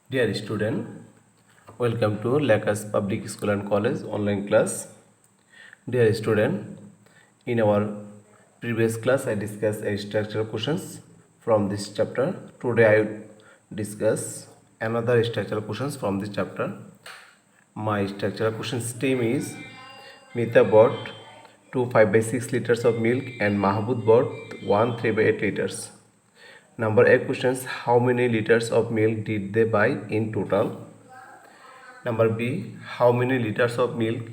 Dear student, welcome to Lakas Public School and College online class. Dear student, in our previous class I discussed a structural questions from this chapter. Today I will discuss another structural questions from this chapter. My structural questions team is Mita bought 2 5 by 6 liters of milk and Mahmoud bought 1 3 by 8 liters. Number 8 questions, how many liters of milk did they buy in total? Number B, how many liters of milk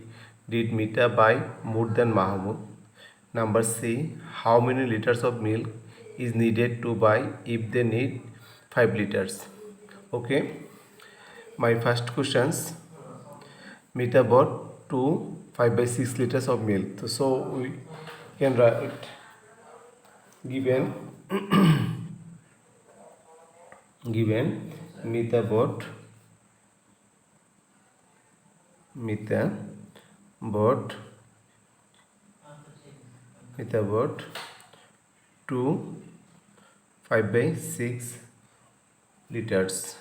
did Mita buy more than Mahmoud? Number C, how many liters of milk is needed to buy if they need 5 liters? Okay, my first questions, Mita bought 2 5 by 6 liters of milk. So we can write given Mita bought Mita bought 2 5 by 6 liters,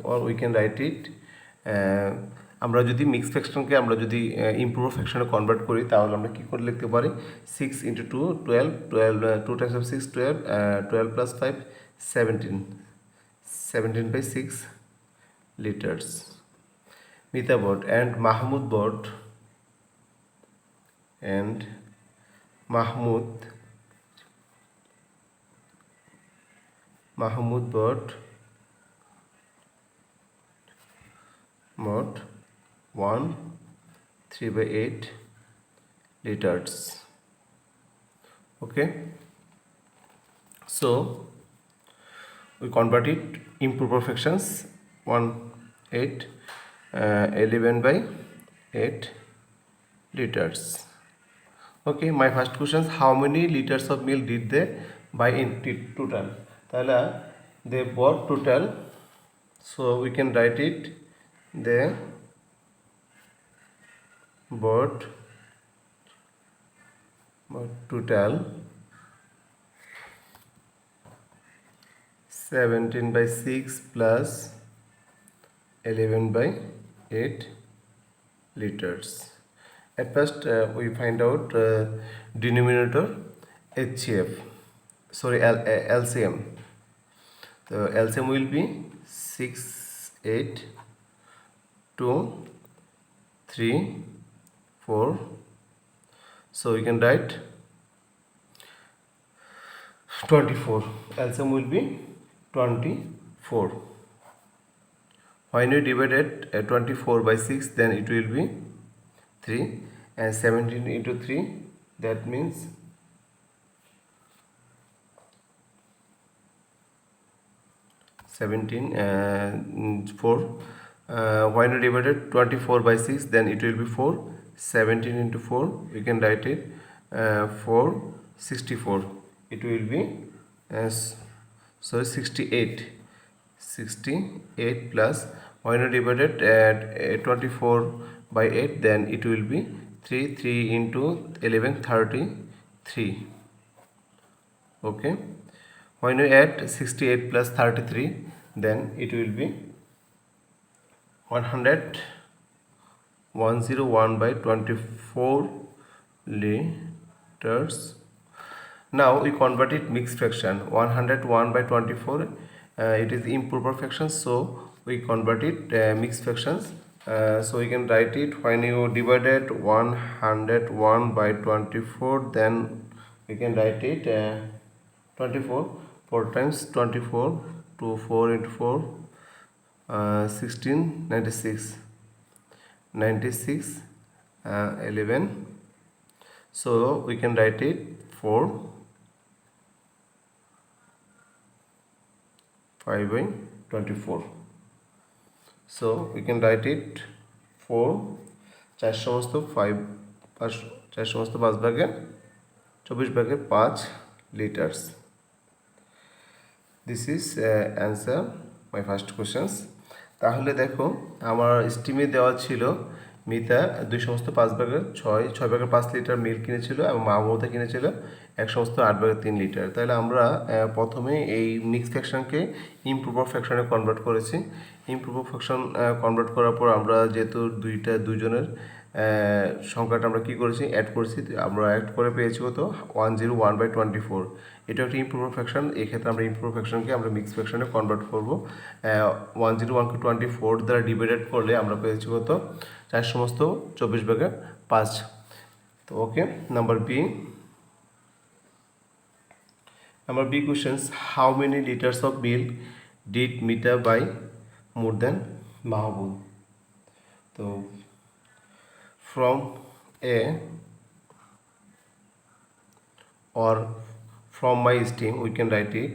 or we can write it আমরা যদি mix ফ্র্যাকশনকে আমরা যদি improve ফ্র্যাকশনে convert করি তাহলে আমরা কী করে লিখতে পারি 6 into 2 12 12 2 Times of 6 12 12 plus 5 17 17 by 6 liters. Mita bought and Mahmoud bought bought 1 3 by 8 liters. Okay, so we convert it improper fractions 1 8 11 by 8 liters. Okay, my first question is how many liters of milk did they buy in total? Tala they bought total, so we can write it they bought total 17 by 6 plus 11 by 8 liters. At first we find out denominator HCF, sorry LCM. The LCM will be 6 8 2 3 4, so we can write 24. LCM will be 24. When we divided 24 by 6, then it will be 3, and 17 into 3, that means 17 4. When we divided 24 by 6, then it will be 4. 17 into 4, we can write it 4 64. It will be 68 plus, when we divided 24 by 8, then it will be 3 into 11 33. Okay, when we add 68 plus 33, then it will be 101 by 24 liters. Now we convert it mixed fraction. 101 by 24, it is improper fraction, so we convert it mixed fractions. So we can write it, when you divided 101 by 24, then we can write it 24 4 times 24 to 4 into 4 16 96 11. So we can write it 4 5 by 24. So we can write it 4 4 সমস্ত 5 4 সমস্ত 5 ভাগে 24 ভাগে 5 liters. This is answer my first questions. তাহলে দেখো আমার স্টিমে দেওয়া ছিল Mita 2/5 milk কিনেছিল এবং মাহমুদা কিনেছিল 1/8 তাহলে আমরা প্রথমে এই মিক্স ফ্র্যাকশনকে ইমপ্রপার ফ্র্যাকশনে কনভার্ট করেছি। ইমপ্রপার ফ্র্যাকশন কনভার্ট করার পর আমরা যেহেতু দুইজনের সংখ্যাটা আমরা কী করেছি, অ্যাড করেছি। আমরা অ্যাড করে পেয়েছি কত, 101/24। এটা একটা ইমপ্রপার ফ্র্যাকশন। এক্ষেত্রে আমরা ইমপ্রপার ফ্র্যাকশনকে আমরা মিক্স ফ্র্যাকশনে কনভার্ট করবো। 101কে 24 দ্বারা ডিভাইডেড করলে আমরা পেয়েছি কত, 4/24। তো okay, number B questions, how many liters of milk did Mita buy more than Mahabub? So from A or from my esteem we can write it,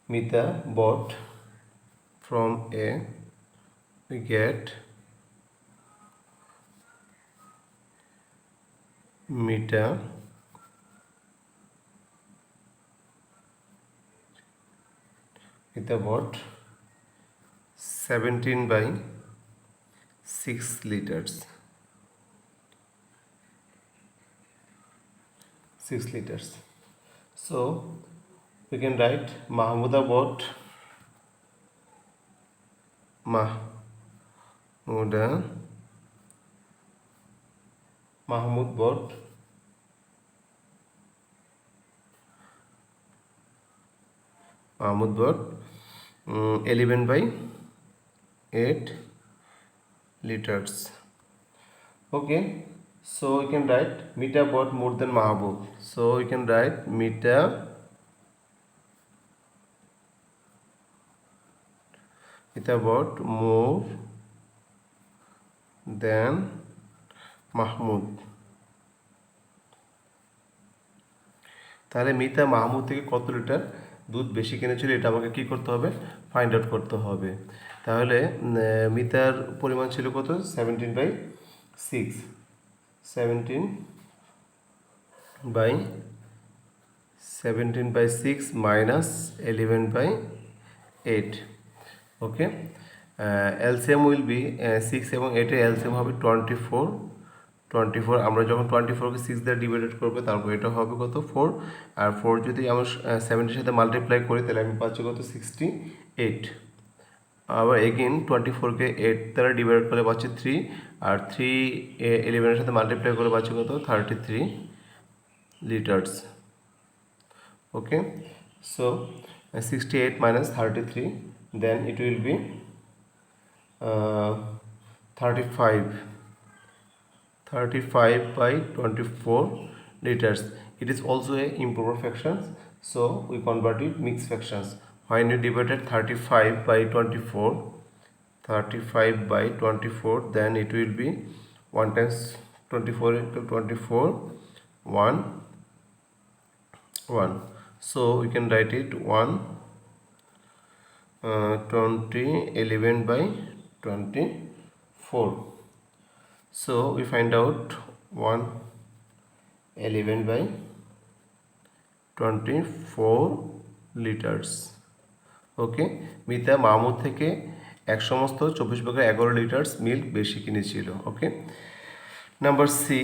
Mita bought, from A we get Mita bought 17/6 liters. 6 liters. So we can write Mahmud bought Mahmud bought 11/8 liters. Okay, so we can write Mita bought more than Mahabub. So we can write Mita bought more than Mahmud. তাহলে মিতা মাহমুদ থেকে কত litre দুধ বেশি কিনেছিল এটা আমাকে কি করতে হবে, ফাইন্ড আউট করতে হবে। তাহলে মিতার পরিমাণ ছিল কত, 17/6, 17/6 minus 11/8। Okay, LCM will be 6 এবং 8-এর এলসিএম হবে 24। আমরা যখন 24কে 6 দ্বারা ডিভাইডেড করবো তারপর এটা হবে কত, 4। আর 4 যদি আমরা 70-এর সাথে মাল্টিপ্লাই করি তাহলে আমি পাচ্ছি কত, 68। আবার এগেইন 24কে 8 দ্বারা ডিভাইড করলে পাচ্ছি 3, আর 3 11-এর সাথে মাল্টিপ্লাই করে পাচ্ছি কত, 33 litres. Okay, so 68 minus 33, then it will be 35/24 liters. It is also a improper fraction, so we convert it mixed fractions. When you divided 35/24, then it will be 1 times 24 into 24, 1. So we can write it 11/24. So we find out 11/24 liters. Okay, Mita Mahmud থেকে 1/24 liters milk বেশি কিনেছিল। Okay, number C,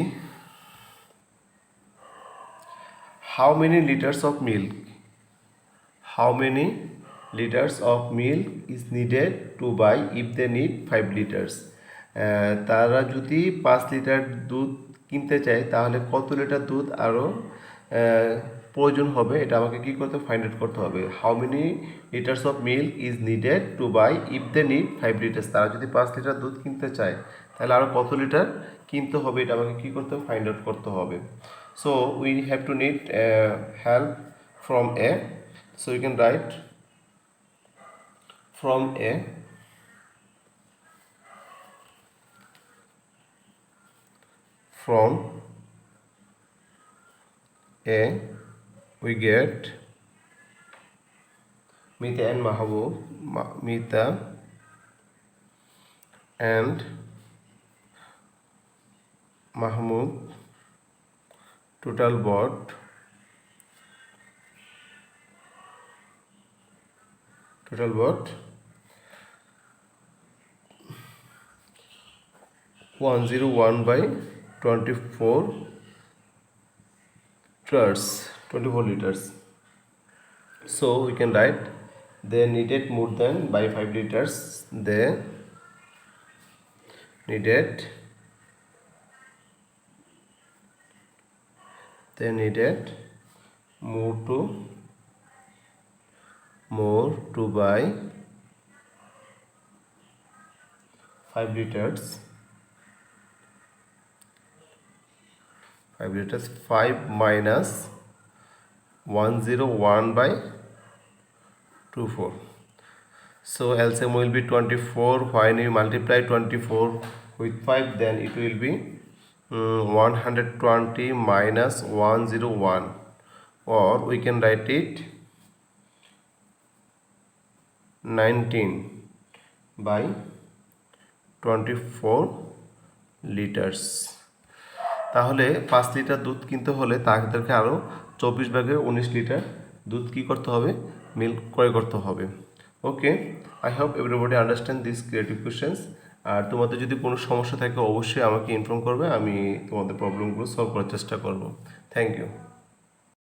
how many liters of milk is needed to buy if they need 5 liters? তারা যদি 5 litre দুধ কিনতে চায় তাহলে কত লিটার দুধ আরও প্রয়োজন হবে, এটা আমাকে কী করতে, ফাইন্ড আউট করতে হবে। How many litres of milk is needed to buy if they need 5 litres? তারা যদি 5 লিটার দুধ কিনতে চায় তাহলে আরও কত লিটার কিনতে হবে, এটা আমাকে কী করতে হবে, ফাইন্ড আউট করতে হবে। So we have to need help from A. So you can write from A, we get Mita and Mahabub, Mita and Mahmud total bought 1 101 by 24 liters. So we can write they needed more than by 5 liters. They needed more to buy 5 liters. 5 minus 101 by 24. So LCM will be 24. When you multiply 24 with 5, then it will be 120 minus 101, or we can write it 19 by 24 liters. তাহলে 5 litre দুধ কিনতে হলে তাদেরকে আরও 24 ভাগে 19 litre দুধ কী করতে হবে, মিল্ক ক্রয় করতে হবে। Okay, I hope everybody understand this creative questions. আর তোমাদের যদি কোনো সমস্যা থাকে অবশ্যই আমাকে ইনফর্ম করবে, আমি তোমাদের প্রবলেমগুলো সলভ করার চেষ্টা করব। Thank you.